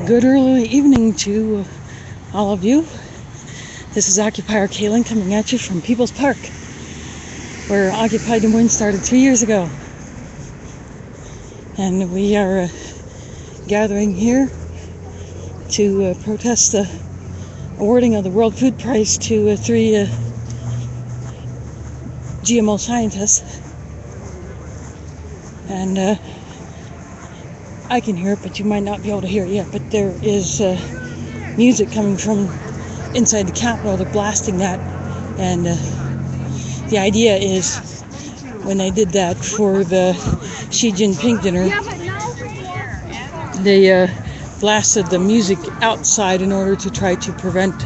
Good early evening to all of you. This is Occupier Kaylin coming at you from People's Park, where Occupy Des Moines started 3 years ago. And we are gathering here to protest the awarding of the World Food Prize to three GMO scientists. And I can hear it, but you might not be able to hear it yet. But there is music coming from inside the Capitol. They're blasting that, and the idea is when they did that for the Xi Jinping dinner, they blasted the music outside in order to try to prevent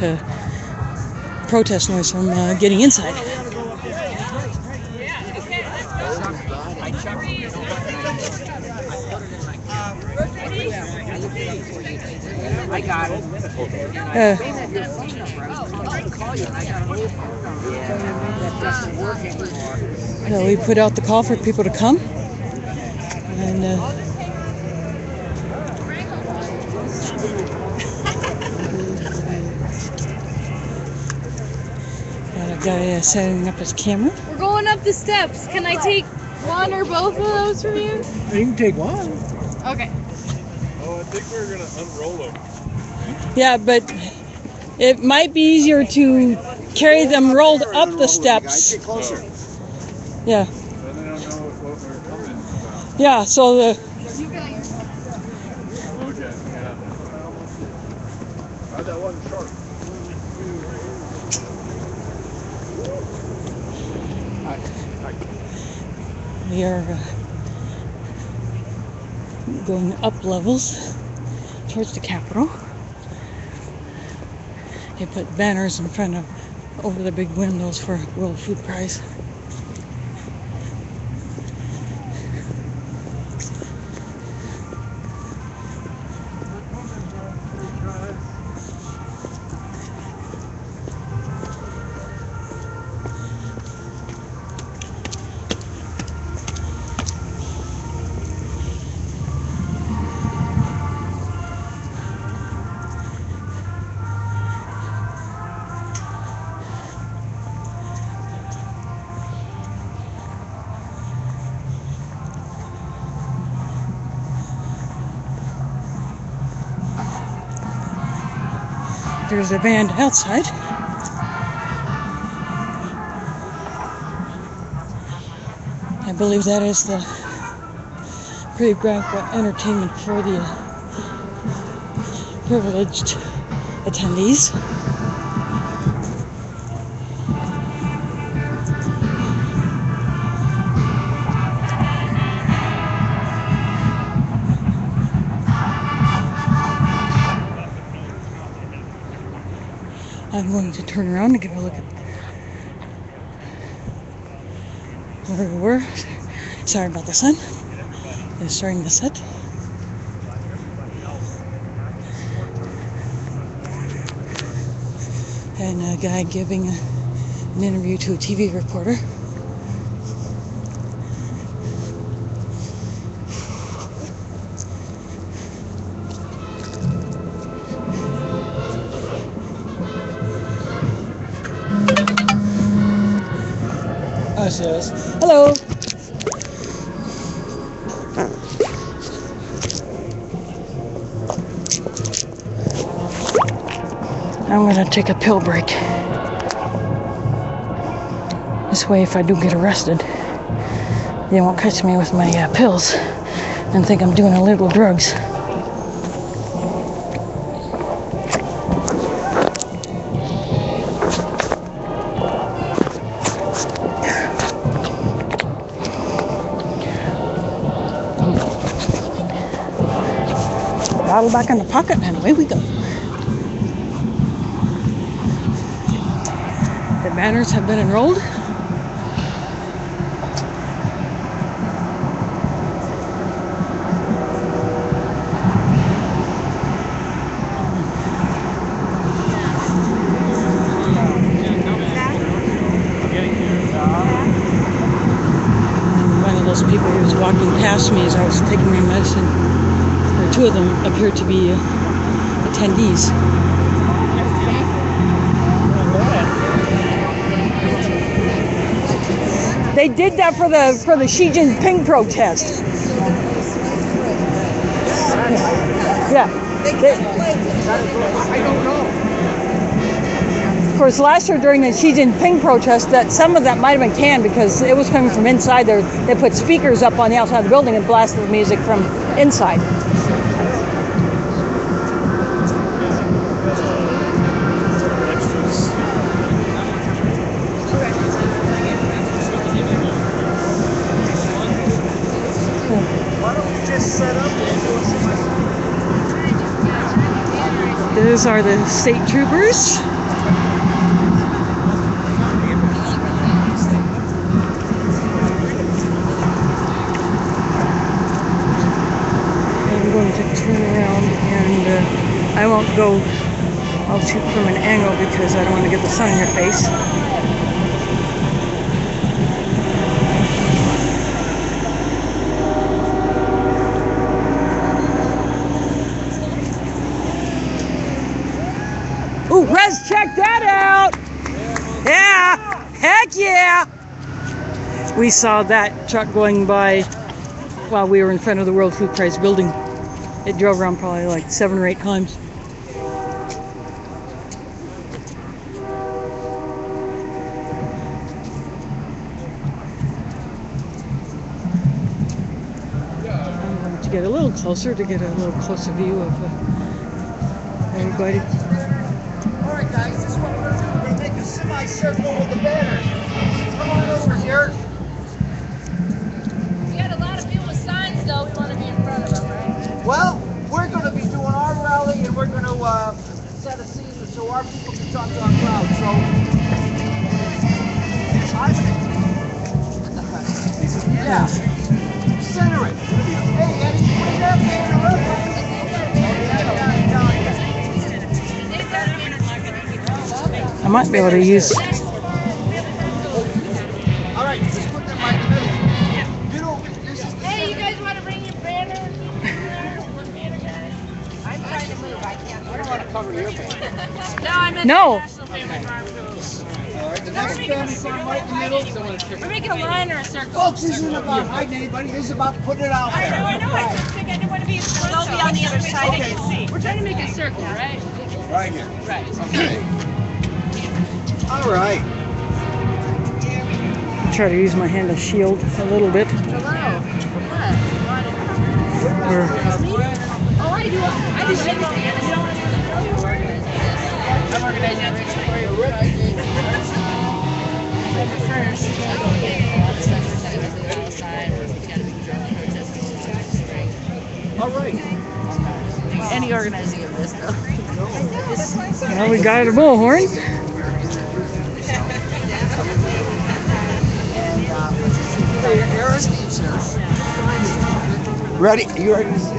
protest noise from getting inside. I got it. So we put out the call for people to come, and got a guy setting up his camera. We're going up the steps. Can I take one or both of those from you? You can take one. Okay. Oh, I think we're going to unroll them. Yeah, but it might be easier to carry them rolled up the steps. Get closer. Yeah. Then they don't know what we're coming about. Yeah, so the Okay, yeah. How'd that one short? we are going up levels towards the Capitol. They put banners in front of over the big windows for World Food Prize. There's a band outside. I believe that is the pre-graphic entertainment for the privileged attendees. I'm going to turn around to give a look at where we were. Sorry about the sun. It's starting to set. And a guy giving an interview to a TV reporter. Hello. I'm gonna take a pill break. This way, if I do get arrested, they won't catch me with my pills and think I'm doing illegal drugs. Bottle back in the pocket, and away we go. The banners have been enrolled. One of those people who was walking past me as I was taking my medicine. Two of them appeared to be attendees. They did that for the Xi Jinping protest. Yeah. I don't know. Of course, last year during the Xi Jinping protest, that some of that might have been canned because it was coming from inside there. They put speakers up on the outside of the building and blasted the music from inside. Why don't we just set up and do some... Those are the state troopers. I'm going to turn around and I won't go. I'll shoot from an angle because I don't want to get the sun in your face. Ooh, Rez, check that out! Yeah! Heck yeah! We saw that truck going by while we were in front of the World Food Prize building. It drove around probably like 7 or 8 times. I'm going to get a little closer to get a little closer view of everybody. Alright guys, this is what we're going to do. We're going to make a semicircle with the banners. Come on over here. We got a lot of people with signs, though. We want to be in front of them, right? Well, we're going to be doing our rally and we're going to set a scene so our people can talk to our crowd. So, yeah. Center it. Hey, Eddie, bring that banner up. I might be able to use. All right, just put them right in the middle. You know, this is the Hey, you guys want to bring your banner? I'm trying to move. I can't. I don't want to cover your banner. No, I'm in No. the National Family Farm Tools. All right, the next family farm right in the middle. We're making a line or a circle. Folks, this isn't about hiding anybody. This is about putting it out there. I know. I just think I didn't want to be so be on the other side. Okay. I can see. We're trying to make a circle, right? Right here. Right. Okay. All right. Try to use my hand as shield a little bit. Hello. What? Or, Oh, I do everything. I just don't want to do it. I'm organizing everything for you. First, All right. any organizing of this, though. well, we got a bullhorn. Ready? You ready to see?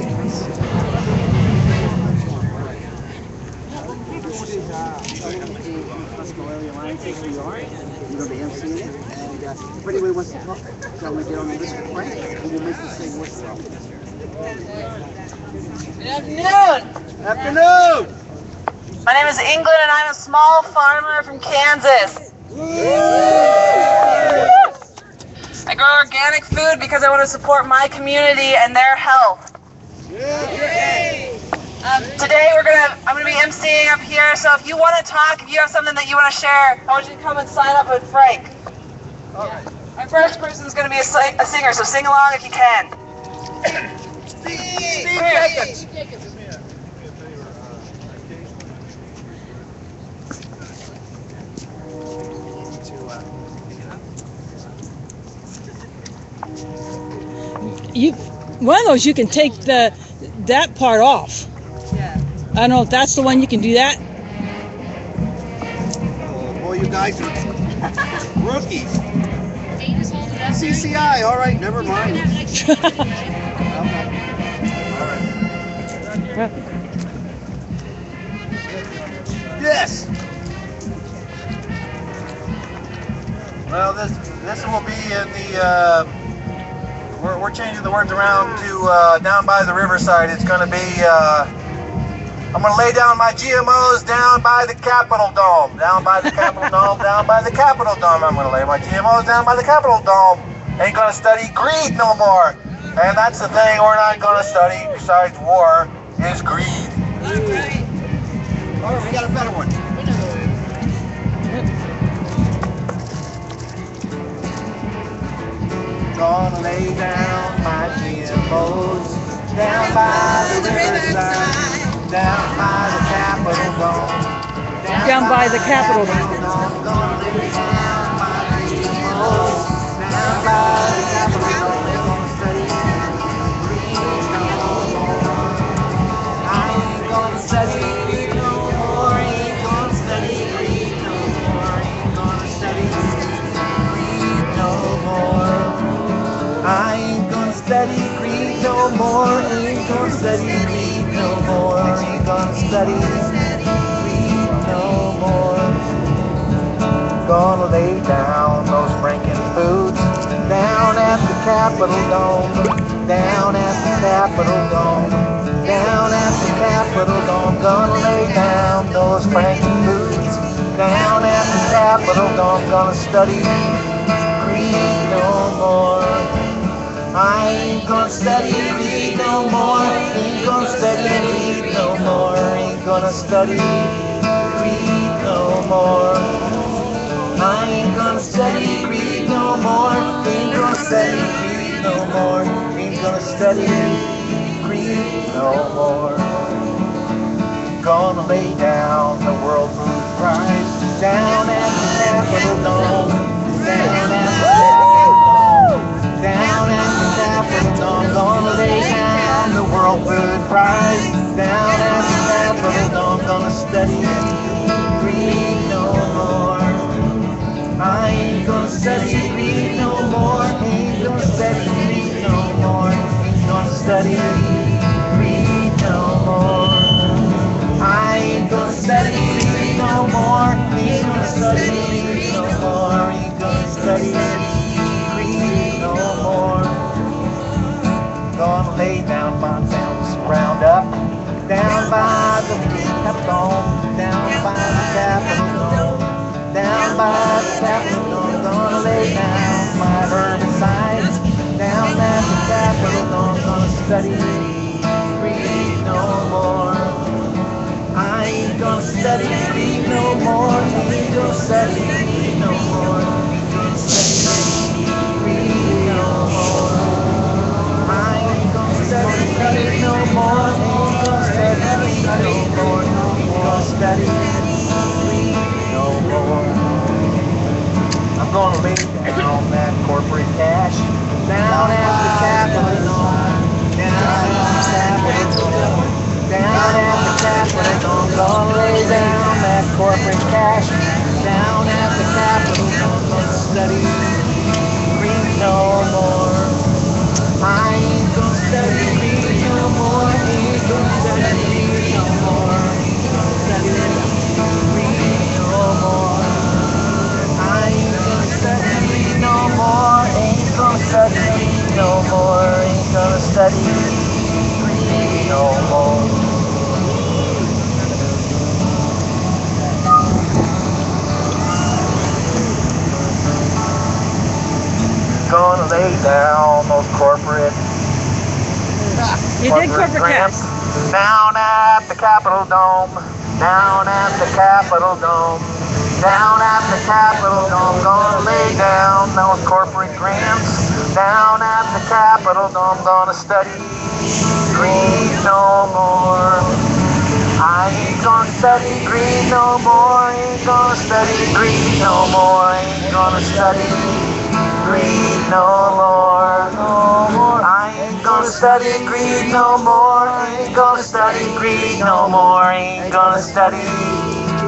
You're going to be emceeing it, and if anybody wants to talk, tell them to get on the list for Frank, and we'll make this thing worth it. Good afternoon. Afternoon! My name is England and I'm a small farmer from Kansas. I grow organic food because I want to support my community and their health. Today I'm gonna be emceeing up here, so if you want to talk, if you have something that you want to share, I want you to come and sign up with Frank. Our first person is going to be a singer, so sing along if you can. Steve Jenkins. One of those you can take that part off. Yeah. I don't know if that's the one you can do that. Oh, boy, you guys are rookies. CCI, all right, never mind. Yes. Well, this will be in the. We're changing the words around to down by the riverside. It's going to be I'm going to lay down my GMOs down by the Capitol Dome. Down by the Capitol Dome, down by the Capitol Dome. I'm going to lay my GMOs down by the Capitol Dome. Ain't going to study greed no more. And that's the thing we're not going to study besides war is greed. All right, we got a better one. Gonna lay down my GMOs down by the riverside, down by the Capitol Dome, Down by the Capitol Dome. Gonna lay down my GMOs down by the Capitol Dome. They're gonna study greed no more. I ain't gonna study greed no more. Ain't gonna study greed no more. Ain't gonna study greed no more. I ain't gonna study greed no more. Ain't gonna study greed no more. Ain't gonna study greed no more. Gonna lay down those Franken-Foods down at the Capitol Dome. Down at the Capitol Dome. Down at the Capitol Dome. Gonna lay down those Franken-Foods down at the Capitol Dome. Gonna study greed no more. I ain't gonna study greed no more. Ain't gonna study greed no more. Ain't gonna study greed no more. I ain't gonna study greed no more. Ain't gonna study greed no more. Ain't gonna study greed no more. Gonna lay down the World Food Prize down at the Capitol Dome. Down at the Capitol Dome. Down at the Capitol Dome. Gonna lay down the World Food Prize down at the Capitol Dome. Gonna study greed no more. I ain't gonna study greed no more. Ain't gonna study greed no more. Ain't gonna study greed no more. I ain't gonna study greed no more. Ain't gonna study greed no more. Ain't gonna study greed no more. Gonna lay down Monsanto's Roundup down by the Capitol Dome. Down by the Capitol Dome. Down by the Capitol Dome. Gonna lay down my herbicides down at the Capitol Dome. Gonna study greed no more. I ain't gonna study greed no more. Ain't gonna study greed no more. Ain't gonna study greed no more. I ain't gonna study greed no more. Ain't gonna study greed no more. Ain't gonna study greed no more. I'm gonna lay down that corporate cash down at the Capitol Dome. Down at the Capitol Dome. Down at the Capitol Dome. Gonna lay down that corporate cash down at the Capitol Dome. Gonna study greed no more. I ain't gonna study greed no more. Ain't gonna study greed no more. Ain't gonna study greed no more. I ain't gonna study greed no more. Ain't gonna study greed no more. Ain't gonna study greed no more. Gonna lay down those corporate grants down at the Capitol Dome. Down at the Capitol Dome. Down at the Capitol Dome. Gonna lay down those corporate grants down at the Capitol Dome. Gonna study greed no more. I ain't gonna study greed no more. Ain't gonna study greed no more. Ain't gonna study greed no more. I ain't gonna study greed no more. Ain't gonna study greed no more. Ain't gonna study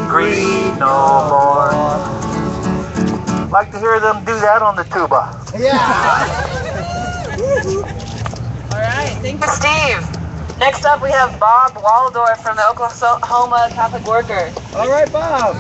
greed no more. Like to hear them do that on the tuba. Yeah. All right, thank you, Steve. Next up, we have Bob Waldorf from the Oklahoma Catholic Workers. All right, Bob.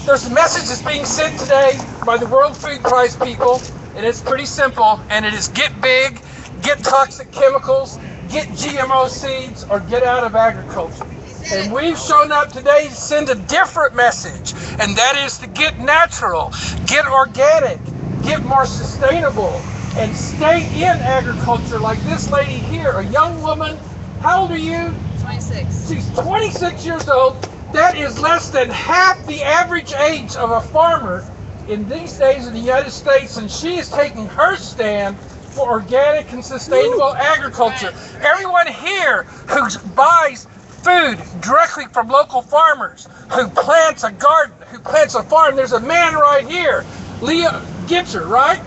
There's a message that's being sent today by the World Food Prize people, and it's pretty simple, and it is get big, get toxic chemicals, get GMO seeds, or get out of agriculture. And we've shown up today to send a different message, and that is to get natural, get organic, get more sustainable, and stay in agriculture like this lady here, a young woman. How old are you? 26. She's 26 years old. That is less than half the average age of a farmer in these days in the United States, and she is taking her stand for organic and sustainable agriculture. Everyone here who buys food directly from local farmers, who plants a garden, who plants a farm. There's a man right here, Leo Gitzer, right?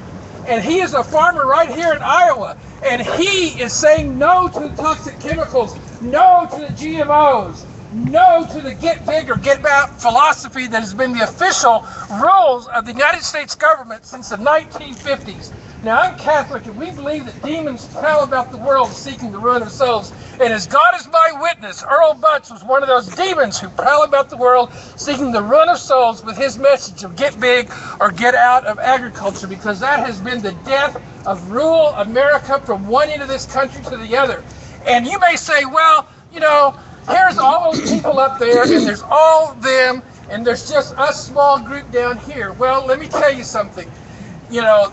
And he is a farmer right here in Iowa. And he is saying no to the toxic chemicals, no to the GMOs, no to the get big or get out philosophy that has been the official rules of the United States government since the 1950s. Now, I'm Catholic, and we believe that demons prowl about the world seeking the ruin of souls. And as God is my witness, Earl Butts was one of those demons who prowl about the world seeking the ruin of souls with his message of get big or get out of agriculture, because that has been the death of rural America from one end of this country to the other. And you may say, well, you know, here's all those people up there, and there's all them, and there's just us small group down here. Well, let me tell you something. You know,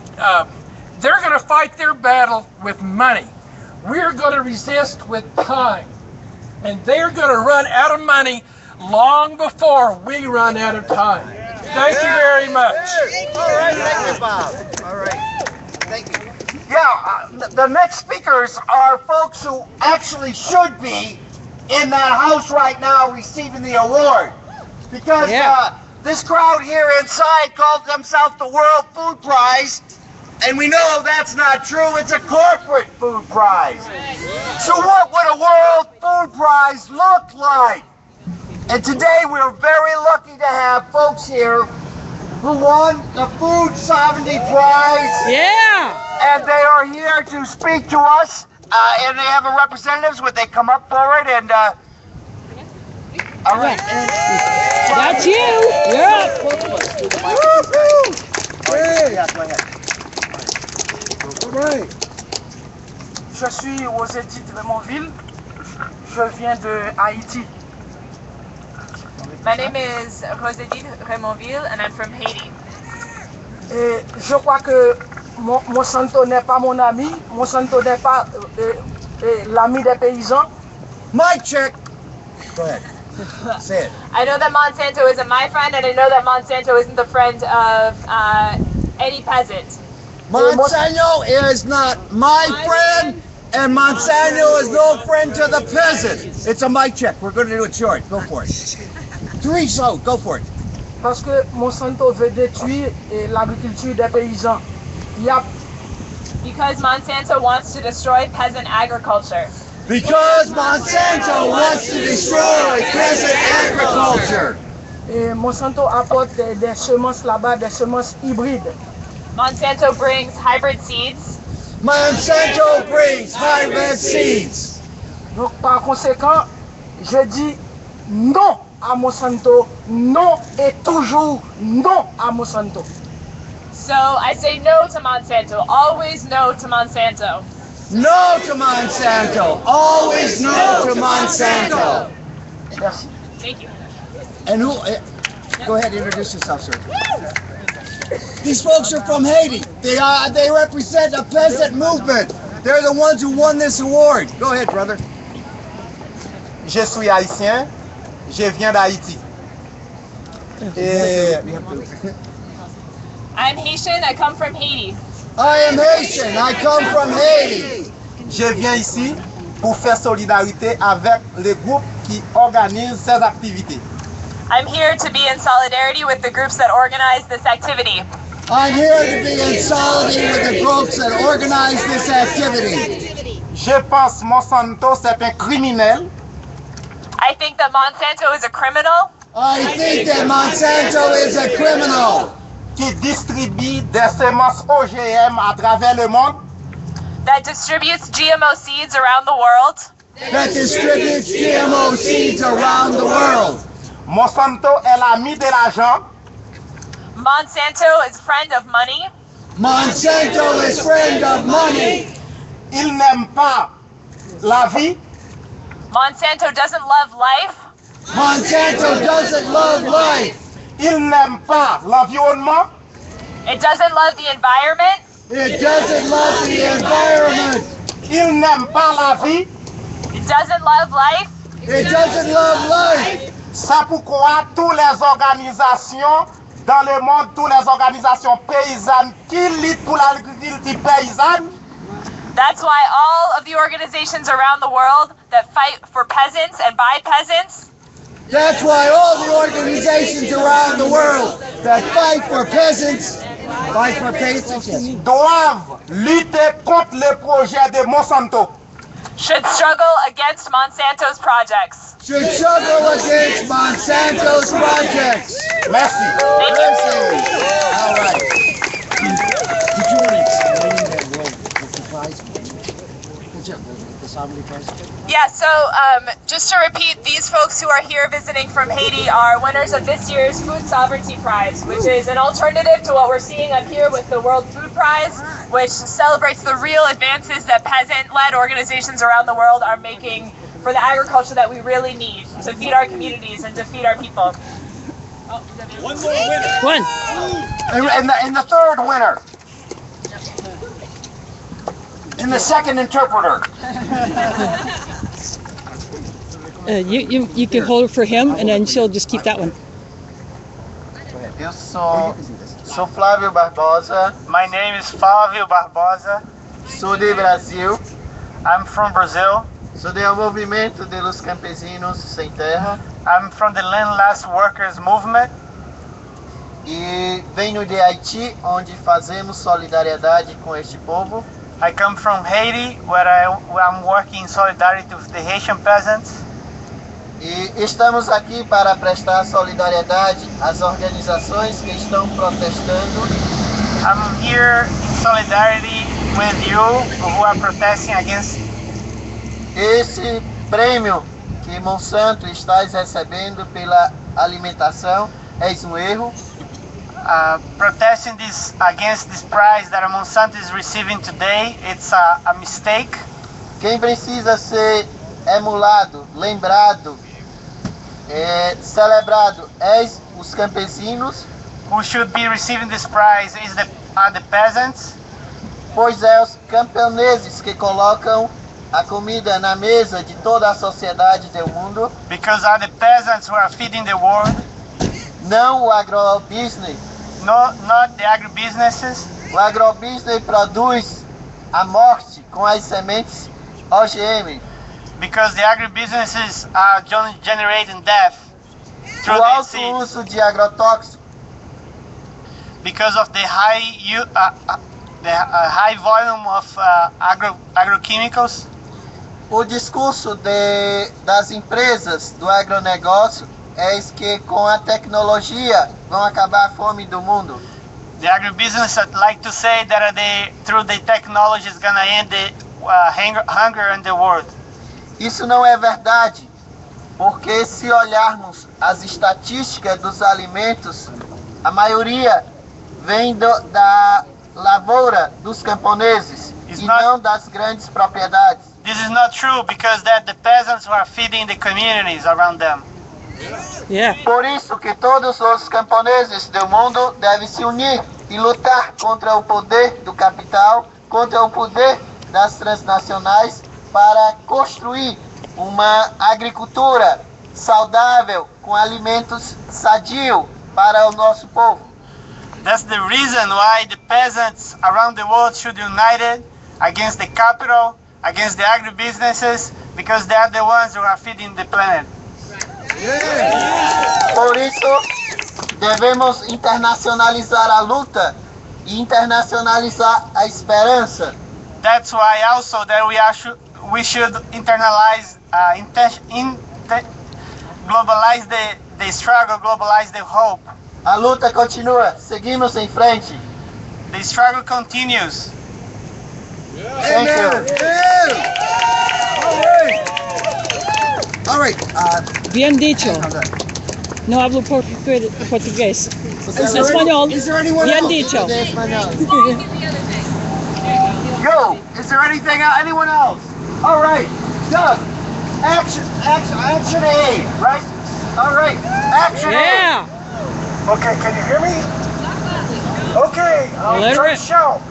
they're going to fight their battle with money. We're going to resist with time. And they're going to run out of money long before we run out of time. Thank you very much. All right, thank you, Bob. All right, thank you. Yeah, the next speakers are folks who actually should be in that house right now receiving the award. Because this crowd here inside called themselves the World Food Prize. And we know that's not true. It's a corporate food prize. So what would a World Food Prize look like? And today we're very lucky to have folks here who won the Food Sovereignty Prize. Yeah! And they are here to speak to us. And they have a representatives. Would they come up forward? And all right. That's you! Yeah! Yeah, go ahead. Je suis Rosedit Raymondville. Je viens de Haïti. My name is Rosedit Raymondville, and I'm from Haiti. Et je crois que Monsanto n'est pas mon ami. Monsanto n'est pas l'ami des paysans. Mic check. Go ahead. Say it. I know that Monsanto isn't my friend, and I know that Monsanto isn't the friend of any peasant. Monsanto is not my friend, and Monsanto is no friend to the peasant. It's a mic check. We're going to do it short. Go for it. 3 so. Go for it. Parce que Monsanto veut détruire l'agriculture des paysans. Because Monsanto wants to destroy peasant agriculture. Because Monsanto wants to destroy peasant agriculture. Et Monsanto apporte des semences là-bas, des semences hybrides. Monsanto brings hybrid seeds. Monsanto brings hybrid seeds. Donc par conséquent, je dis non à Monsanto, non et toujours non à Monsanto. So I say no to Monsanto, always no to Monsanto. No to Monsanto, always no to Monsanto. Merci. Thank you. And who? Go ahead, introduce yourself, sir. These folks are from Haiti. They represent a peasant movement. They're the ones who won this award. Go ahead, brother. Je suis haïtien, je viens d'Haïti. I'm Haitian, I come from Haiti. I am Haitian. I come from Haiti. Je viens ici pour faire solidarité avec les groupes qui organisent ces activités. I'm here to be in solidarity with the groups that organize this activity. I'm here to be in solidarity with the groups that organize this activity. Je pense Monsanto c'est un criminel. I think that Monsanto is a criminal I think that Monsanto is a criminal qui distribue des semences OGM à travers le monde. that distributes GMO seeds around the world. that distributes GMO seeds around the world. Monsanto est l'ami de l'argent. Monsanto is friend of money. Monsanto is friend of money. il n'aime pas la vie. Monsanto doesn't love life. Monsanto doesn't love life. Il n'aime pas l'environnement. It doesn't love the environment. It doesn't love the environment. Il n'aime pas la vie. It doesn't love life. It doesn't love life. C'est pourquoi toutes les organisations dans le monde, toutes les organisations paysannes qui luttent pour l'agriculture paysanne, That's why all of the organizations around the world that fight for peasants and by peasants, that's why all the organizations around the world that fight for peasants, doivent lutter contre les projets de Monsanto. should struggle against Monsanto's projects. Should struggle against Monsanto's projects. Merci. Thank you. All right. Did you want to explain that the prize? The sovereignty prize? Yeah, so just to repeat, these folks who are here visiting from Haiti are winners of this year's Food Sovereignty Prize, which is an alternative to what we're seeing up here with the World Food Prize, which celebrates the real advances that peasant-led organizations around the world are making for the agriculture that we really need to feed our communities and to feed our people. One more winner. One. And the third winner. And the second interpreter. You can hold it for him, and then she'll just keep that one. Eu sou Flávio Barbosa. My name is Flávio Barbosa. Sou de Brasil. I'm from Brazil. Sou do Movimento de los Campesinos Sem Terra. I'm from the Landless Workers Movement. E venho de Haiti, onde fazemos solidariedade com este povo. I come from Haiti, where I'm working in solidarity with the Haitian peasants. E estamos aqui para prestar solidariedade às organizações que estão protestando. I'm here in solidarity with you who are protesting against esse prêmio que Monsanto está recebendo pela alimentação. É um erro. Protesting this against this prize that Monsanto is receiving today, it's a mistake. Quem precisa ser emulado, lembrado, celebrado os campesinos. Who should be receiving this prize are the peasants. Pois os camponeses que colocam a comida na mesa de toda a sociedade do mundo. Because are the peasants who are feeding the world. Não o agrobusiness. Not the agribusinesses. O agrobusiness produz a morte com as sementes OGM. Because the agribusinesses are generating death through the alto uso de agrotóxicos. Because of the high volume of agrochemicals. O discurso das empresas do agronegócio é que com a tecnologia vão acabar a fome do mundo. The agribusiness like to say that through the technology is gonna end the hunger in the world. Isso não é verdade, porque se olharmos as estatísticas dos alimentos, a maioria vem da lavoura dos camponeses e não das grandes propriedades. This is not true because the peasants who are feeding the communities around them. Yeah. Por isso que todos os camponeses do mundo devem se unir e lutar contra o poder do capital, contra o poder das transnacionais, para construir uma agricultura saudável com alimentos sadios para o nosso povo. That's the reason why the peasants around the world should be united against the capital, against the agribusinesses, because they are the ones who are feeding the planet. Por isso, devemos internacionalizar a luta e internacionalizar a esperança. That's why also that we should internalize, globalize the struggle, globalize the hope. A luta continua, seguimos em frente. The struggle continues. Thank you. All right. Bien dicho. No hablo portugués. Español. Is there anyone Bien else? dicho. De español. Yo, is there anything, anyone else? All right, Doug, action A, right? All right, action Yeah. A. Okay, can you hear me? Okay, I'll try to shout.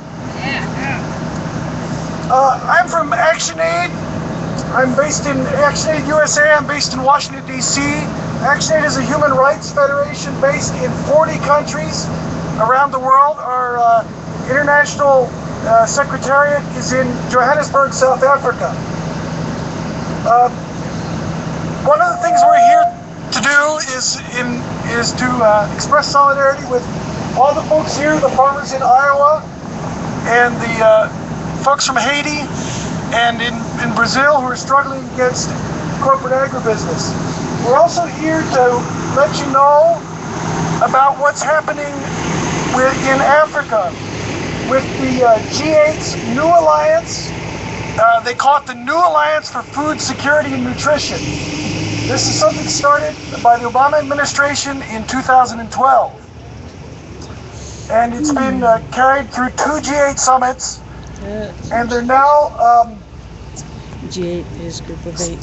I'm from ActionAid. I'm based in ActionAid USA. I'm based in Washington, D.C. ActionAid is a human rights federation based in 40 countries around the world. Our international secretariat is in Johannesburg, South Africa. One of the things we're here to do is to express solidarity with all the folks here, the farmers in Iowa, and the folks from Haiti, and in Brazil who are struggling against corporate agribusiness. We're also here to let you know about what's happening in Africa with the G8's new alliance. They call it the New Alliance for Food Security and Nutrition. This is something started by the Obama administration in 2012. And it's been carried through 2 G8 summits. And they're now G8 is a group of 8.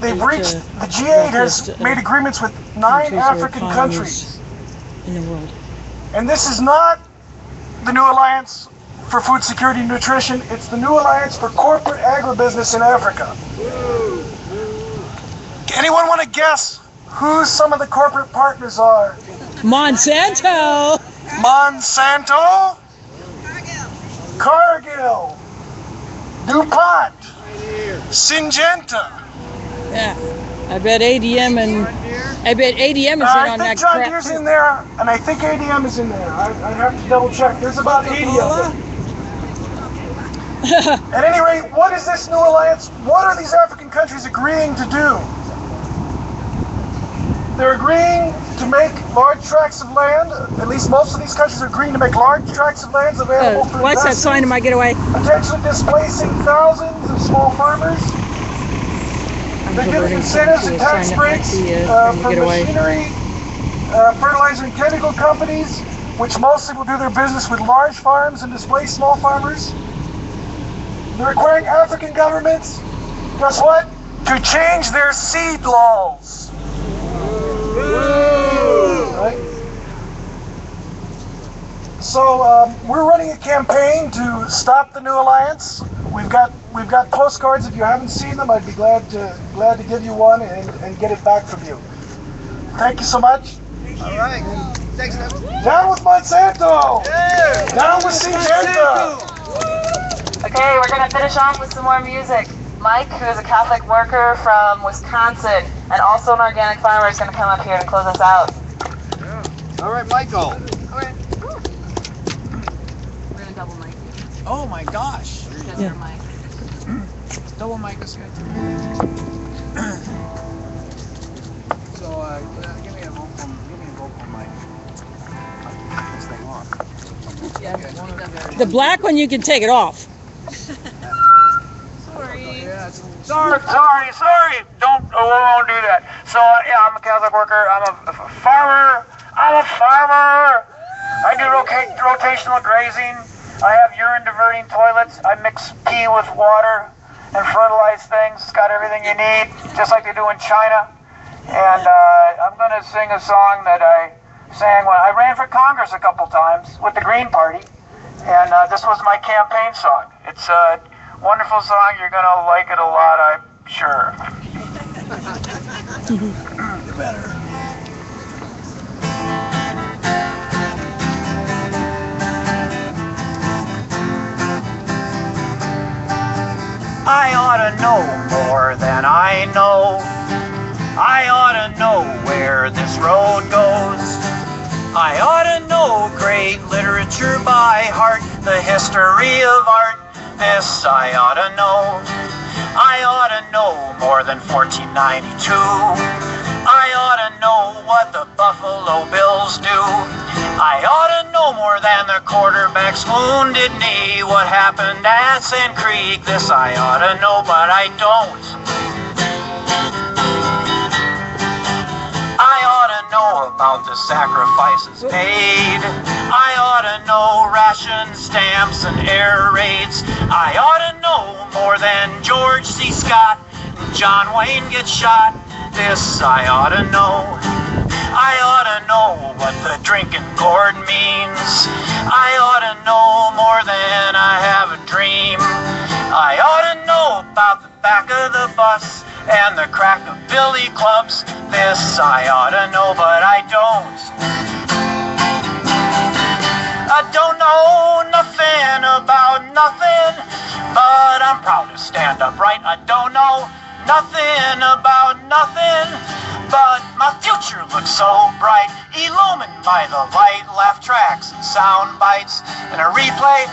They've reached, the G8 has made agreements with 9 African countries in the world. And this is not the New Alliance for Food Security and Nutrition, it's the New Alliance for Corporate Agribusiness in Africa. Anyone want to guess who some of the corporate partners are? Monsanto! Monsanto, Cargill, DuPont, Syngenta. Yeah, I bet ADM is in on that crap. I think John Deere's in there, and I think ADM is in there. I have to double check. There's about 80 of them. At any rate, what is this new alliance? What are these African countries agreeing to do? They're agreeing to make large tracts of land, at least most of these countries are agreeing to make large tracts of land available for what's that sign in my getaway? Potentially displacing thousands of small farmers. They're giving incentives and tax breaks for machinery, fertilizer and chemical companies, which mostly will do their business with large farms and displace small farmers. They're requiring African governments, guess what? To change their seed laws. Right? So we're running a campaign to stop the New Alliance. We've got postcards. If you haven't seen them, I'd be glad to give you one and get it back from you. Thank you so much. All right. Thanks, man. Down with Monsanto. Yeah. Down with Syngenta. Okay, we're going to finish off with some more music. Mike, who is a Catholic worker from Wisconsin and also an organic farmer, is going to come up here and close us out. Yeah. All right, Michael. Okay. We're going to double mic. Oh my gosh. Just your mic. Double mic is good. So give me a vocal mic. This thing off. Yeah, The black one, you can take it off. Sorry. Don't, we won't do that. So, yeah, I'm a Catholic worker. I'm a farmer. I do rotational grazing. I have urine diverting toilets. I mix pee with water and fertilize things. It's got everything you need, just like they do in China. And I'm going to sing a song that I sang when I ran for Congress a couple times with the Green Party. And this was my campaign song. It's a wonderful song. You're going to like it a lot, I'm sure. You better. I ought to know more than I know. I ought to know where this road goes. I ought to know great literature by heart, the history of art, this I ought to know. I ought to know more than 1492. I ought to know what the Buffalo Bills do. I ought to know more than the quarterback's wounded knee. What happened at Sand Creek, this I ought to know, but I don't. I ought to know all about the sacrifices paid. I ought to know ration stamps and air raids. I ought to know more than George C. Scott and John Wayne gets shot. This I ought to know. I ought to know what the drinking gourd means. I ought to know more than I have a dream. I ought to know about the back of the bus and the crack of billy clubs. This I ought to know, but I don't. I don't know nothing about nothing, but I'm proud to stand upright. I don't know nothing about nothing, but my future looks so bright, illumined by the light, laugh tracks and sound bites, and a replay